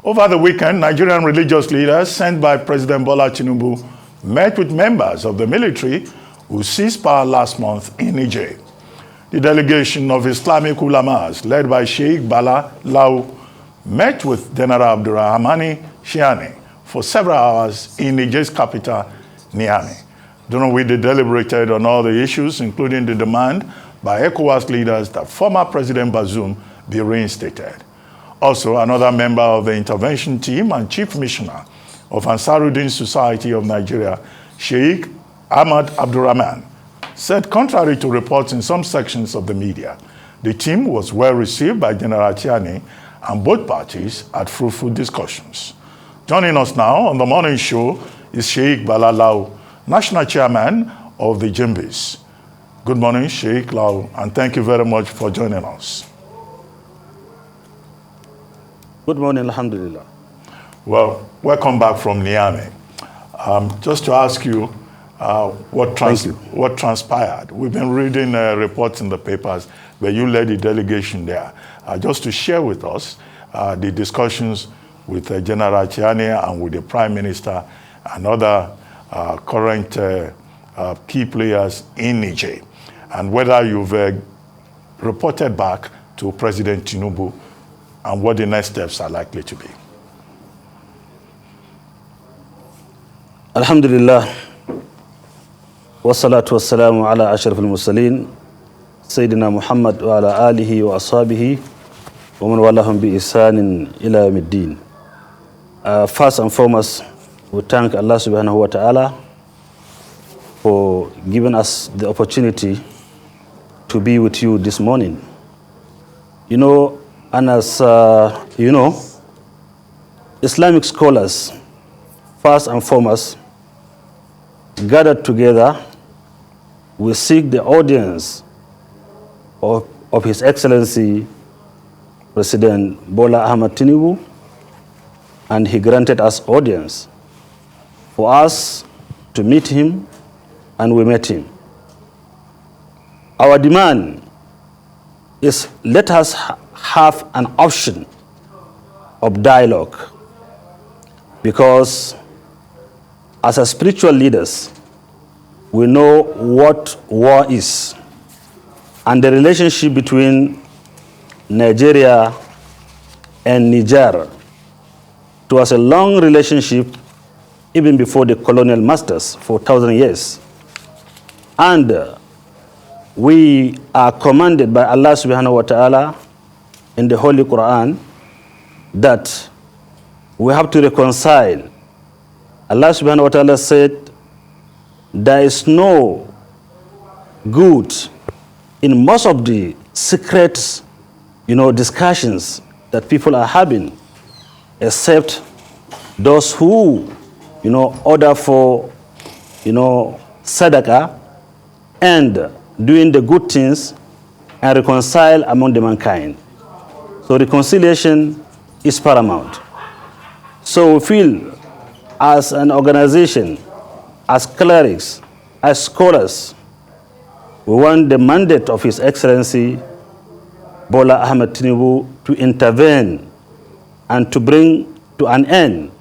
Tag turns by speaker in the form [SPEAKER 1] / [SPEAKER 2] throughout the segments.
[SPEAKER 1] Over the weekend, Nigerian religious leaders sent by President Bala met with members of the military who seized power last month in Niger. The delegation of Islamic ulamas, led by Sheik Bala met with General Abdurrahmani Tchiani for several hours in Niger's capital, Niamey. During which they deliberated on all the issues, including the demand by ECOWAS leaders that former President Bazoum be reinstated. Also, another member of the intervention team and chief missioner of Ansaruddin Society of Nigeria, Sheik Ahmad Abdurrahman, said contrary to reports in some sections of the media, the team was well received by General Tchiani and both parties had fruitful discussions. Joining us now on the morning show is Sheik Bala, National Chairman of the Jimbis. Good morning, Sheik Lau, and thank you very much for joining us.
[SPEAKER 2] Good morning, alhamdulillah.
[SPEAKER 1] Well, welcome back from Niamey. Just to ask you, what transpired? We've been reading reports in the papers where you led the delegation there. Just to share with us the discussions with General Tchiani and with the Prime Minister and other current key players in Niger, and whether you've reported back to President Tinubu and what the next steps are likely to be.
[SPEAKER 2] Alhamdulillah, wassalatu wassalamu ala ashrafil mursalin, Sayyidina Muhammad wa ala alihi wa ashabihi, wa man walahum bi ihsanin ila yawmiddin. First and foremost, we thank Allah subhanahu wa ta'ala for giving us the opportunity to be with you this morning. You know, and as you know, Islamic scholars, first and foremost, gathered together, we seek the audience of His Excellency President Bola Ahmed Tinubu, and he granted us audience for us to meet him, and we met him. Our demand is, let us have an option of dialogue, because as a spiritual leaders, we know what war is, and the relationship between Nigeria and Niger was a long relationship even before the colonial masters for 1,000 years. And we are commanded by Allah subhanahu wa ta'ala in the Holy Quran that we have to reconcile. Allah subhanahu wa ta'ala said, there is no good in most of the secret, discussions that people are having, except those who, order for, sadaqah and doing the good things and reconcile among the mankind. So reconciliation is paramount. So we feel as an organization, as clerics, as scholars, we want the mandate of His Excellency Bola Ahmed Tinubu to intervene and to bring to an end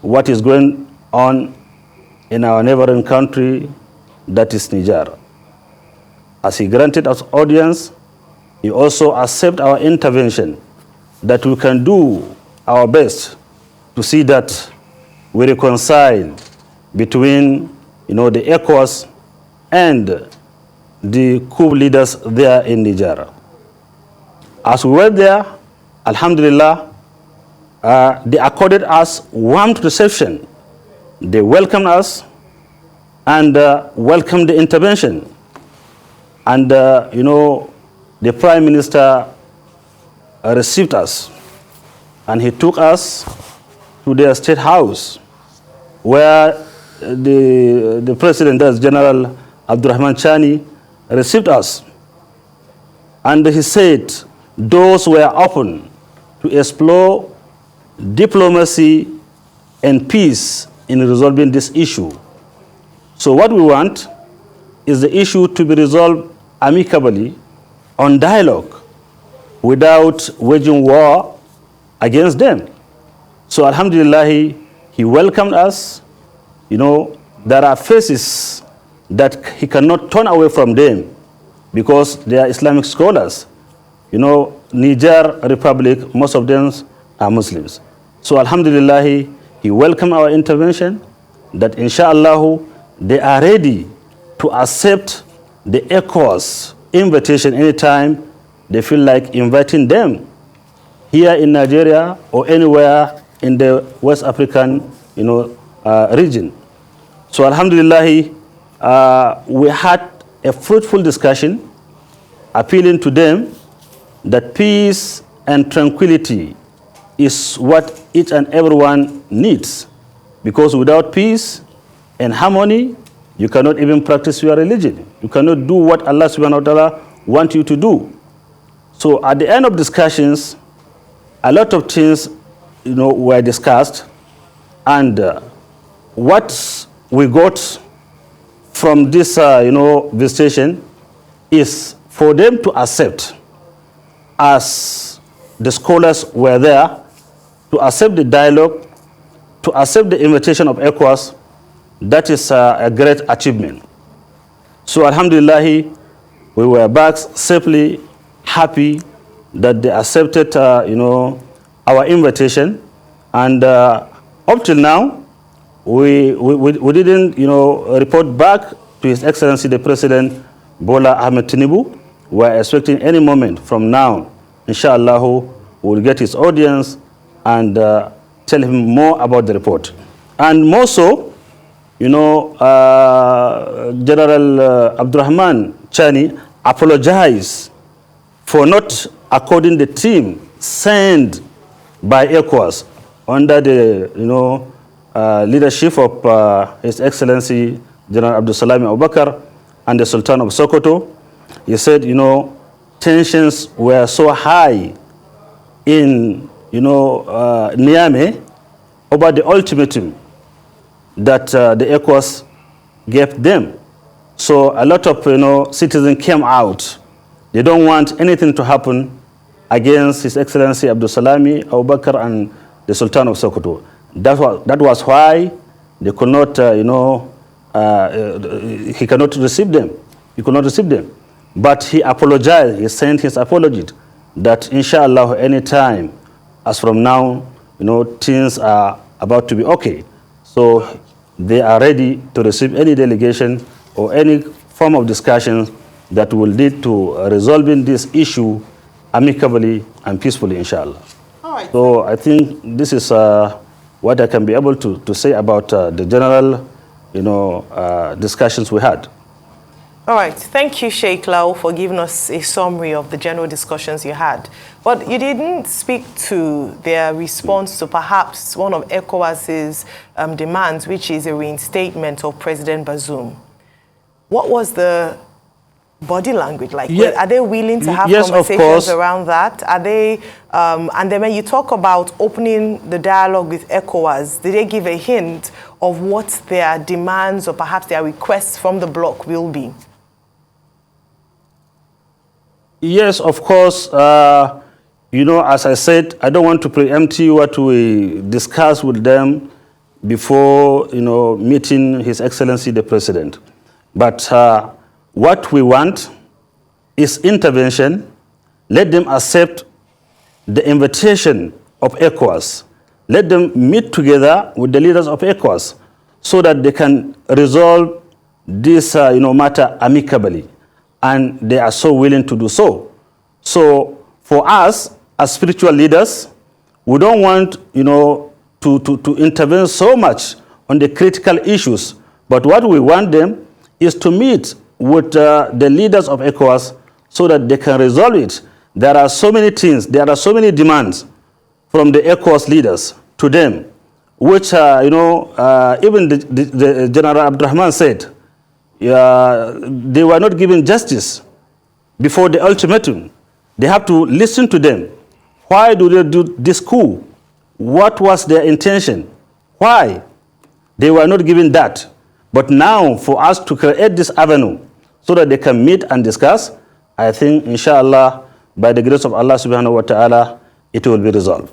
[SPEAKER 2] what is going on in our neighboring country, that is Niger. As he granted us audience, he also accepted our intervention, that we can do our best to see that we reconcile between, the ECOWAS and the coup leaders there in Niger. As we were there, alhamdulillah, they accorded us warm reception. They welcomed us and welcomed the intervention. And, the Prime Minister received us, and he took us to their state house, where the President, that's General Abdurrahman Tchiani, received us. And he said doors were open to explore diplomacy and peace in resolving this issue. So what we want is the issue to be resolved amicably on dialogue without waging war against them. So alhamdulillah, he welcomed us. You know, there are faces that he cannot turn away from them because they are Islamic scholars. You know, Niger Republic, most of them are Muslims. So alhamdulillah, he welcomed our intervention, that inshallah they are ready to accept the ECOWAS invitation anytime they feel like inviting them here in Nigeria or anywhere in the West African, region. So alhamdulillah, we had a fruitful discussion appealing to them that peace and tranquility is what each and everyone needs, because without peace and harmony, you cannot even practice your religion. You cannot do what Allah subhanahu wa ta'ala wants you to do. So at the end of discussions, a lot of things, were discussed, and what we got from this, visitation is for them to accept, as the scholars were there, to accept the dialogue, to accept the invitation of ECOWAS. That is a great achievement. So alhamdulillah, we were back safely, happy that they accepted, our invitation. And up till now, we didn't, report back to His Excellency the President Bala Ahmed Tinubu. We are expecting any moment from now, inshallah, we'll get his audience and tell him more about the report. And more so, General Abdurrahman Tchiani apologized for not according the team sent by ECOWAS under the leadership of His Excellency General Abdul Salami Abubakar and the Sultan of Sokoto. He said, tensions were so high in, Niamey over the ultimatum that the ECOWAS gave them. So a lot of, citizens came out. They don't want anything to happen against His Excellency Abdul Salami Abubakar and the Sultan of Sokoto. That was why they could not, he cannot receive them. He could not receive them. But he apologized. He sent his apology that inshallah any time, as from now, things are about to be okay. So they are ready to receive any delegation or any form of discussion that will lead to resolving this issue amicably and peacefully, inshallah.
[SPEAKER 3] All right.
[SPEAKER 2] So I think this is what I can be able to say about the general, discussions we had.
[SPEAKER 3] All right. Thank you, Sheik Lau, for giving us a summary of the general discussions you had. But you didn't speak to their response to perhaps one of ECOWAS's demands, which is a reinstatement of President Bazoum. What was the body language like?
[SPEAKER 2] Yeah.
[SPEAKER 3] Are they willing to have conversations around that? Are they, and then when you talk about opening the dialogue with ECOWAS, did they give a hint of what their demands or perhaps their requests from the bloc will be?
[SPEAKER 2] Yes, of course. As I said, I don't want to preempt what we discuss with them before, meeting His Excellency the President. But what we want is intervention. Let them accept the invitation of ECOWAS. Let them meet together with the leaders of ECOWAS so that they can resolve this matter amicably. And they are so willing to do so. So for us, as spiritual leaders, we don't want, to intervene so much on the critical issues. But what we want them is to meet with the leaders of ECOWAS so that they can resolve it. There are so many things, there are so many demands from the ECOWAS leaders to them, which, even the General Abdurrahman said, they were not given justice before the ultimatum. They have to listen to them. Why do they do this coup? What was their intention? Why? They were not given that. But now, for us to create this avenue so that they can meet and discuss, I think, inshallah, by the grace of Allah subhanahu wa ta'ala, it will be resolved.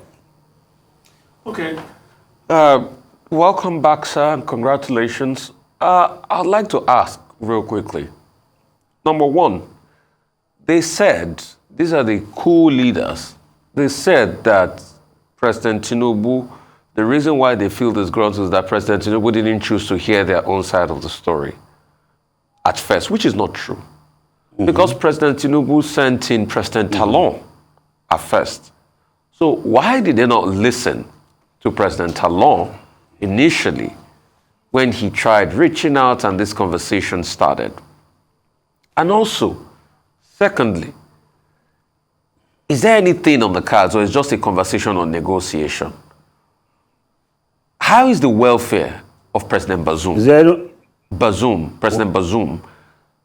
[SPEAKER 1] Okay.
[SPEAKER 4] Welcome back, sir, and congratulations. I'd like to ask real quickly. Number one, they said, these are the coup leaders, they said that President Tinubu, the reason why they feel this grudge is that President Tinubu didn't choose to hear their own side of the story at first, which is not true. Because President Tinubu sent in President Talon at first. So why did they not listen to President Talon initially when he tried reaching out and this conversation started? And also, secondly, is there anything on the cards or is just a conversation on negotiation? How is the welfare of President Bazoum? President Bazoum,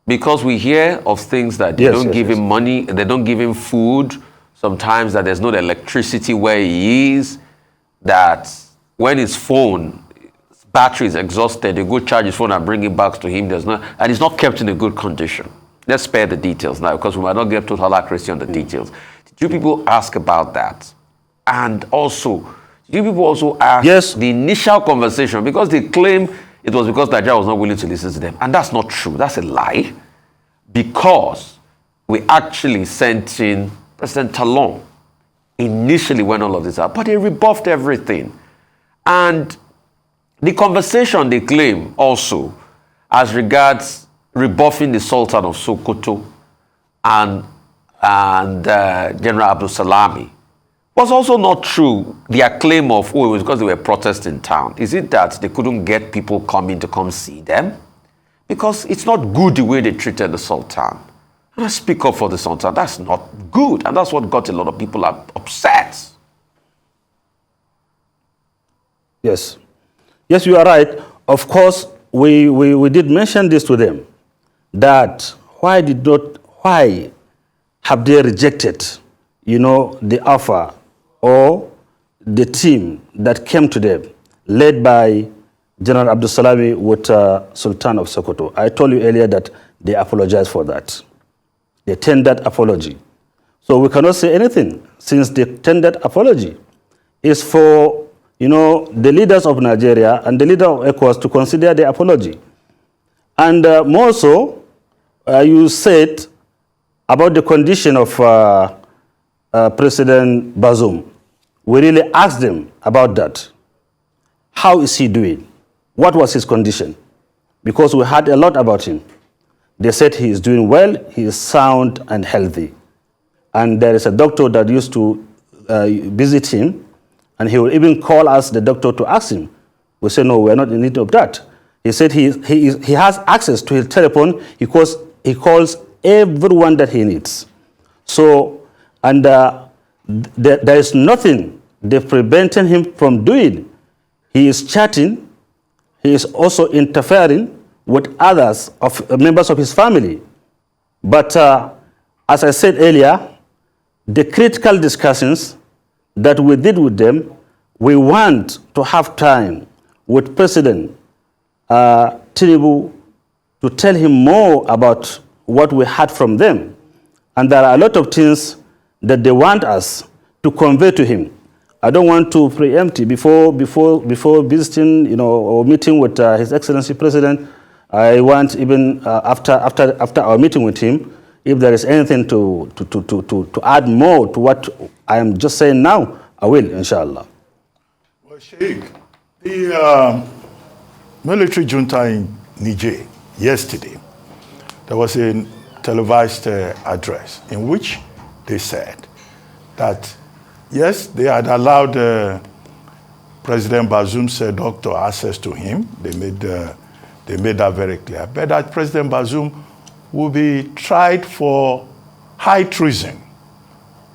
[SPEAKER 4] because we hear of things that they don't give him money, they don't give him food, sometimes that there's no electricity where he is, that when his phone, his battery is exhausted, they go charge his phone and bring it back to him, and it's not kept in a good condition. Let's spare the details now because we might not get total accuracy on the details. Did you people ask about that? And also, did you people also ask the initial conversation, because they claim it was because Nigeria was not willing to listen to them. And that's not true. That's a lie. Because we actually sent in President Talon initially when all of this happened, but they rebuffed everything. And the conversation they claim also as regards rebuffing the Sultan of Sokoto and General Abdul Salami was also not true. Their claim of, it was because they were protesting in town. Is it that they couldn't get people coming to come see them? Because it's not good the way they treated the Sultan. And I speak up for the Sultan. That's not good. And that's what got a lot of people upset.
[SPEAKER 2] Yes. Yes, you are right. Of course, we did mention this to them, that why have they rejected, the offer or the team that came to them, led by General Abdul Salami with Sultan of Sokoto. I told you earlier that they apologized for that. They tendered apology. So we cannot say anything since the tendered apology is for, the leaders of Nigeria and the leader of ECOWAS to consider the apology. And more so, you said about the condition of President Bazoum. We really asked them about that. How is he doing? What was his condition? Because we heard a lot about him. They said he is doing well, he is sound and healthy. And there is a doctor that used to visit him, and he will even call us, the doctor, to ask him. We said, no, we're not in need of that. He said he has access to his telephone because he calls everyone that he needs. So, and there is nothing they've prevented him from doing. He is chatting. He is also interfering with others, members of his family. But as I said earlier, the critical discussions that we did with them, we want to have time with President Tinubu to tell him more about what we heard from them. And there are a lot of things that they want us to convey to him. I don't want to preempt before visiting, or meeting with His Excellency President. I want even after our meeting with him, if there is anything to add more to what I am just saying now, I will, inshallah.
[SPEAKER 1] Well, Sheik, the military junta in Niger yesterday, there was a televised address in which they said that, yes, they had allowed President Bazoum's doctor access to him. They made that very clear. But that President Bazoum will be tried for high treason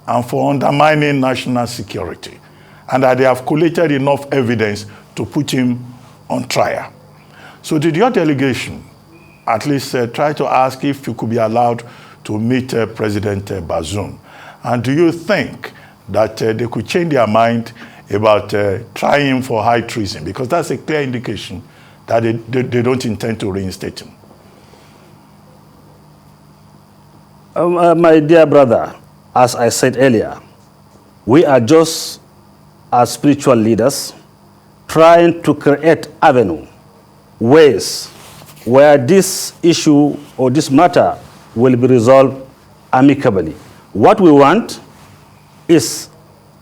[SPEAKER 1] and for undermining national security, and that they have collated enough evidence to put him on trial. So did your delegation at least try to ask if you could be allowed to meet President Bazoum? And do you think that they could change their mind about trying him for high treason? Because that's a clear indication that they don't intend to reinstate him.
[SPEAKER 2] My dear brother, as I said earlier, we are just as spiritual leaders, trying to create avenue, ways where this issue or this matter will be resolved amicably. What we want is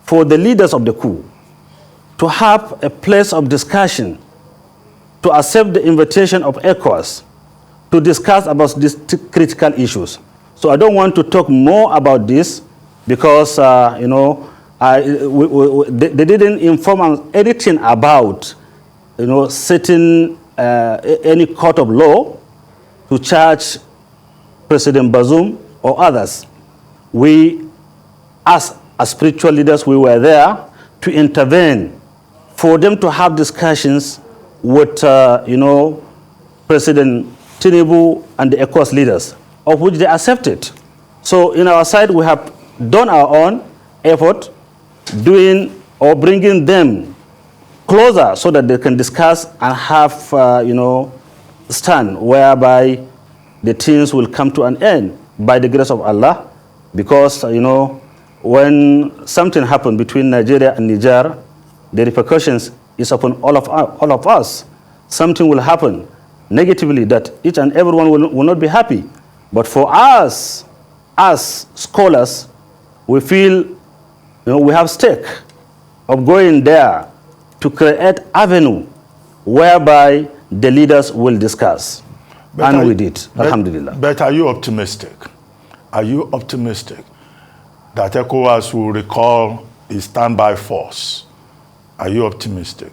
[SPEAKER 2] for the leaders of the coup to have a place of discussion, to accept the invitation of ECOWAS to discuss about these critical issues. So I don't want to talk more about this because, they didn't inform us anything about, setting any court of law to charge President Bazoum or others. We, as spiritual leaders, we were there to intervene for them to have discussions with, President Tinubu and the ECOWAS leaders, of which they accepted. So in our side, we have done our own effort, doing or bringing them closer so that they can discuss and have, stand whereby the things will come to an end by the grace of Allah. Because, when something happened between Nigeria and Niger, the repercussions is upon all of us. Something will happen negatively that each and everyone will not be happy. But for us, as scholars, we feel we have stake of going there to create avenue whereby the leaders will discuss. And we did, alhamdulillah.
[SPEAKER 1] But are you optimistic? Are you optimistic that ECOWAS will recall its standby force? Are you optimistic?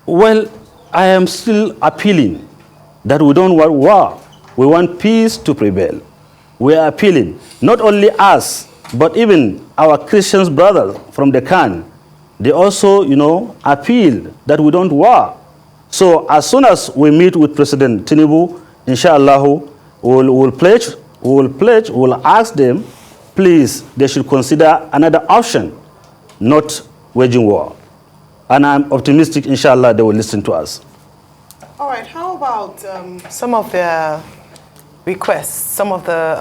[SPEAKER 2] Well, I am still appealing that we don't want war. We want peace to prevail. We are appealing, not only us, but even our Christian brothers from the Khan. They also, appeal that we don't war. So as soon as we meet with President Tinubu, inshallah, we'll ask them, please, they should consider another option, not waging war. And I'm optimistic, inshallah, they will listen to us.
[SPEAKER 3] All right, how about some of the requests, some of the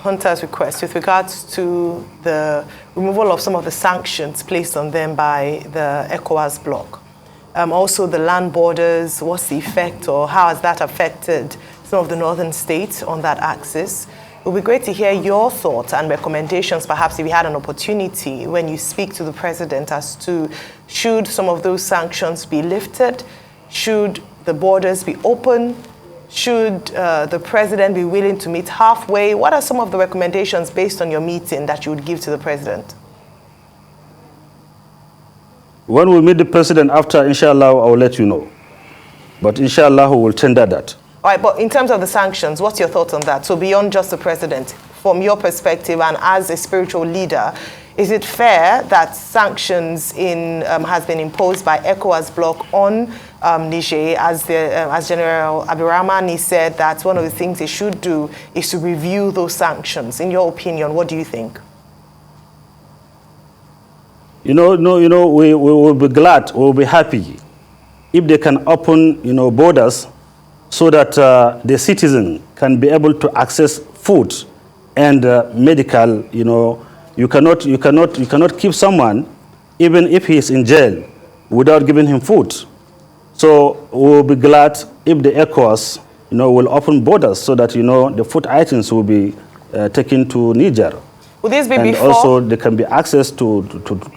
[SPEAKER 3] hunters' requests with regards to the removal of some of the sanctions placed on them by the ECOWAS bloc? Also the land borders, what's the effect or how has that affected some of the northern states on that axis? It would be great to hear your thoughts and recommendations, perhaps if you had an opportunity when you speak to the president as to should some of those sanctions be lifted, should the borders be open, should the president be willing to meet halfway? What are some of the recommendations based on your meeting that you would give to the president?
[SPEAKER 2] When we meet the president after, inshallah, I will let you know. But inshallah, we will tender that.
[SPEAKER 3] All right, but in terms of the sanctions, what's your thoughts on that? So beyond just the president, from your perspective and as a spiritual leader, is it fair that sanctions has been imposed by ECOWAS bloc on Niger, as General Abdurrahmani said that one of the things they should do is to review those sanctions? In your opinion, what do you think?
[SPEAKER 2] We will be glad, we will be happy if they can open, borders so that the citizen can be able to access food and medical. You cannot keep someone even if he is in jail without giving him food. So we will be glad if the ECOWAS, will open borders so that the food items will be taken to Niger.
[SPEAKER 3] Will this be
[SPEAKER 2] and
[SPEAKER 3] before?
[SPEAKER 2] Also, there can be access to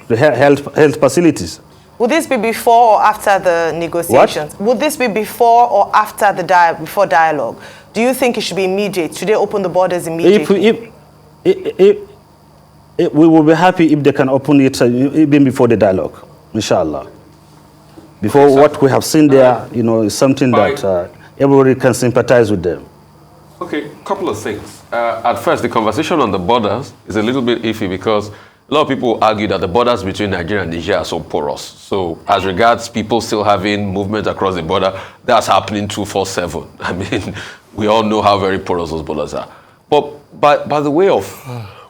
[SPEAKER 2] the health facilities.
[SPEAKER 3] Will this be before or after the negotiations?
[SPEAKER 2] What?
[SPEAKER 3] Will this be before or after the before dialogue? Do you think it should be immediate? Should they open the borders immediately?
[SPEAKER 2] We will be happy if they can open it even before the dialogue, inshallah. Before what we have seen there, is something that everybody can sympathize with them.
[SPEAKER 4] Okay, couple of things. At first, the conversation on the borders is a little bit iffy because a lot of people argue that the borders between Nigeria and Niger are so porous. So as regards people still having movement across the border, that's happening 24/7. I mean, we all know how very porous those borders are. But by the way of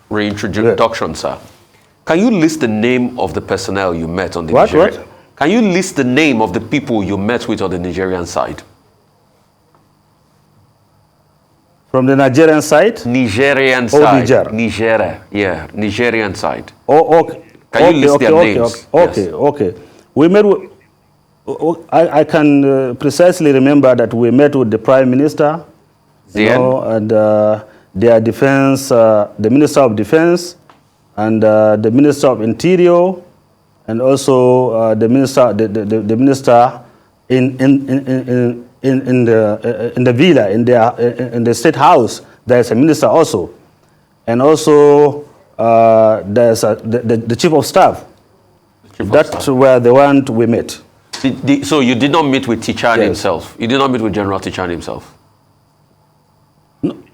[SPEAKER 4] reintroduction, sir, can you list the name of the personnel you met on the Nigerian?
[SPEAKER 2] What?
[SPEAKER 4] Can you list the name of the people you met with on the Nigerian side?
[SPEAKER 2] From the Nigerian side?
[SPEAKER 4] Nigerian
[SPEAKER 2] or
[SPEAKER 4] side.
[SPEAKER 2] Niger?
[SPEAKER 4] Nigeria, yeah, Nigerian side.
[SPEAKER 2] Or
[SPEAKER 4] Can you list their names?
[SPEAKER 2] Okay. We met with, I can precisely remember that we met with the Prime Minister, and their defense, the Minister of Defense, and the Minister of Interior, and also the minister, the minister in the villa, in the State House. There's a minister also, and also there's the Chief of Staff. That's where the one we met.
[SPEAKER 4] So you did not meet with Tchiani himself? You did not meet with General Tchiani himself?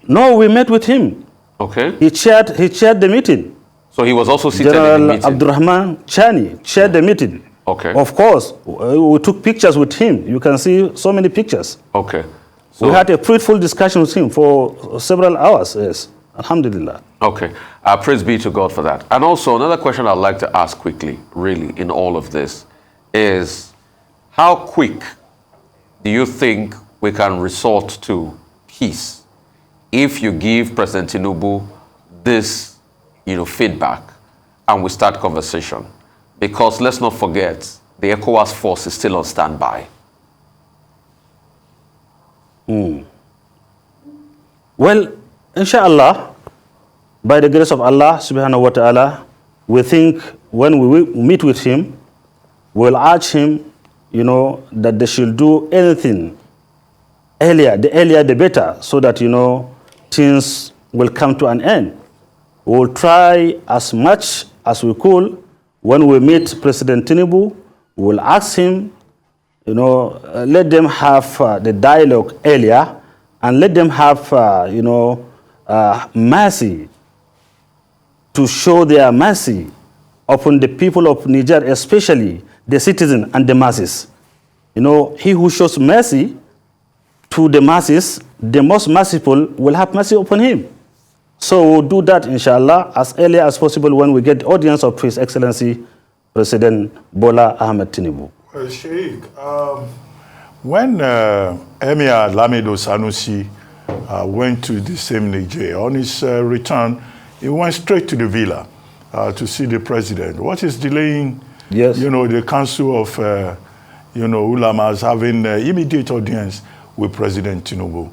[SPEAKER 2] No, we met with him.
[SPEAKER 4] Okay.
[SPEAKER 2] He chaired the meeting.
[SPEAKER 4] So he was also seated
[SPEAKER 2] General
[SPEAKER 4] in the meeting?
[SPEAKER 2] Abdurrahman Tchiani chaired the meeting.
[SPEAKER 4] Okay.
[SPEAKER 2] Of course, we took pictures with him. You can see so many pictures.
[SPEAKER 4] Okay. So
[SPEAKER 2] we had a fruitful discussion with him for several hours, yes. Alhamdulillah.
[SPEAKER 4] Okay. Praise be to God for that. And also, another question I'd like to ask quickly, really, in all of this, is how quick do you think we can resort to peace if you give President Tinubu this, feedback and we start conversation? Because let's not forget, the ECOWAS force is still on standby.
[SPEAKER 2] Well, inshallah, by the grace of Allah subhanahu wa ta'ala, we think when we meet with him, we'll urge him, that they should do anything earlier, the earlier the better, so that, things will come to an end. We'll try as much as we could. When we meet President Tinubu, we'll ask him, let them have the dialogue earlier, and let them have, mercy, to show their mercy upon the people of Niger, especially the citizens and the masses. He who shows mercy to the masses, the most merciful will have mercy upon him. So we'll do that, inshallah, as early as possible when we get the audience of His Excellency President Bala Ahmed Tinubu.
[SPEAKER 1] Well, Sheik, when Emir Lamido Sanusi went to the same Niger, on his return, he went straight to the villa to see the president. What is delaying, the Council of, Ulamas having immediate audience with President Tinubu?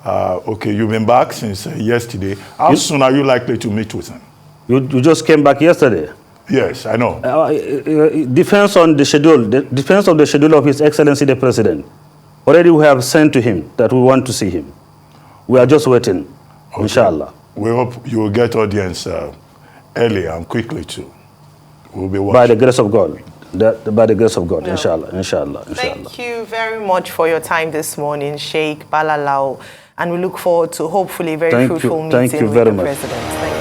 [SPEAKER 1] Okay, you've been back since yesterday. How soon are you likely to meet with him?
[SPEAKER 2] You just came back yesterday?
[SPEAKER 1] Yes, I know.
[SPEAKER 2] Depends on the schedule. Depends on the schedule of His Excellency the President. Already we have sent to him that we want to see him. We are just waiting, inshallah.
[SPEAKER 1] We hope you will get audience early and quickly too. We'll be watching.
[SPEAKER 2] By the grace of God. By the grace of God, inshallah.
[SPEAKER 3] Thank you very much for your time this morning, Sheik Bala. And we look forward to hopefully very fruitful meeting with the President.